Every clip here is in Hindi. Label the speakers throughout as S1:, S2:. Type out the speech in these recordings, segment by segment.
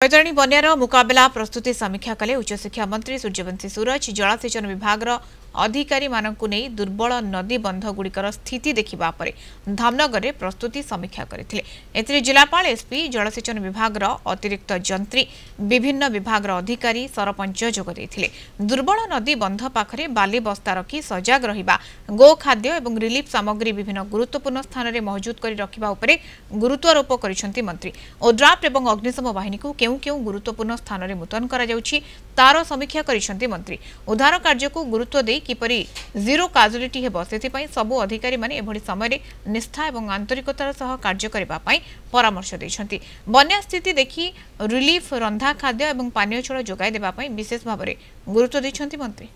S1: बैतरणी बन्यार मुकाबला प्रस्तुति समीक्षा कले उच्चशिक्षा मंत्री सूर्यवंशी सूरज जलसेचन विभाग अधिकारी मानकु नहीं दुर्बल नदी बंध गुड़िकर स्थिति देखिबा परे धामनगर में प्रस्तुति समीक्षा करथिले। एथिरे जिलापाल एसपी जलसेचन विभाग अतिरिक्त जंत्री विभिन्न विभाग अधिकारी सरपंच जोग देथिले। दुर्बल नदी बंध पाखरे बाली बस्ता रखी सजाग रहिबा गो खाद्य एवं रिलीफ सामग्री विभिन्न गुरुत्वपूर्ण स्थान में मौजूद करी रखिबा उपरे गुरुत्वारोप करिसेंती मंत्री। ओड्राफ्ट एवं अग्निशम बाहिनी को केउ केउ गुरुत्वपूर्ण स्थान में मुतयन करा जाउछि तार समीक्षा करिसेंती मंत्री। उद्धार कार्य को गुरुत्व दे किपरि जीरो काजुलिटी हेबो सेथिपई सबु अधिकारी माने एभଳି समय निष्ठा एवं आंतरिकतार सह कार्य करिबा पई परामर्श दैछंती। बन्या स्थिति देखि रिलीफ रंधा खाद्य एवं पानीय जल जोगाई देबा पई विशेष भाव में गुरुत्व दैछंती मंत्री।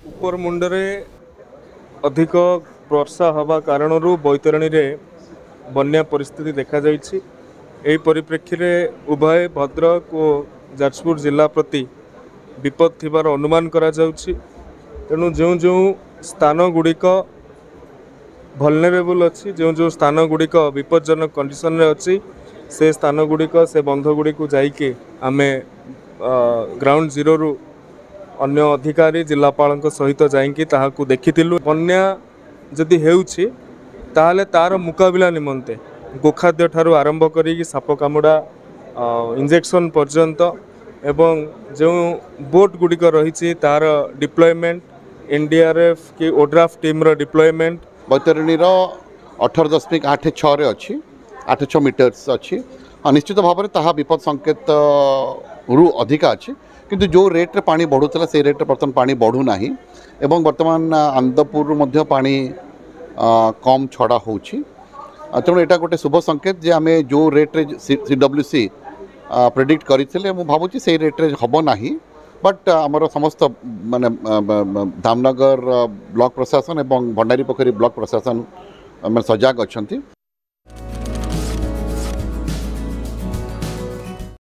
S2: ऊपर मुंडरे अधिक वर्षा हवा कारणरू बैतरणी रे बन्या परिस्थिति देखा जाइछि। एही परिप्रेक्षी रे उभय भद्रक और जाजपुर जिला प्रति विपद थिबार अनुमान करा जाउछि। तेणु जो जो स्थान गुड़िक भलनेरेबल अच्छी जो स्थान गुड़िक विपज्जनक कंडीशन रे अच्छी से स्थान गुड़िक से बंध गुड़िक जाइके आमे ग्राउंड जीरो रु अन्य अधिकारी जिलापाल सहित जाइकी ताहाकू देखिथिलु। बन्या जदि हेउछि ताहले तार मुकाबिला निमंते गोखाद्य ठारू आरंभ करी साप कामुड़ा इंजेक्शन पर्यंत एवं जो बोट गुड़िक रही तार डिप्लॉयमेंट एनडीआरएफ की ओड्राफ्ट टीम रो डिप्लॉयमेंट
S3: बैतरणी 18.86 अच्छी 86 मीटर्स अच्छी। निश्चित भाव में ताहा विपद संकेत रु अधिक अच्छी किंतु जो रेट्रे पानी बढ़ुला से रेट्रे बर्तमान पानी बढ़ू ना एवं बर्तमान आनंदपुर मध्य पानी कम छड़ा होछि। तेणु यहाँ गोटे शुभ संकेत जे आम जो रेट्रे CWC प्रेडिक्ट करते भावुँ से रेट्रे हम ना बट आमर समस्त माने धामनगर ब्लॉक प्रशासन एवं भंडारी पोखरी ब्लॉक प्रशासन सजाग अच्छा।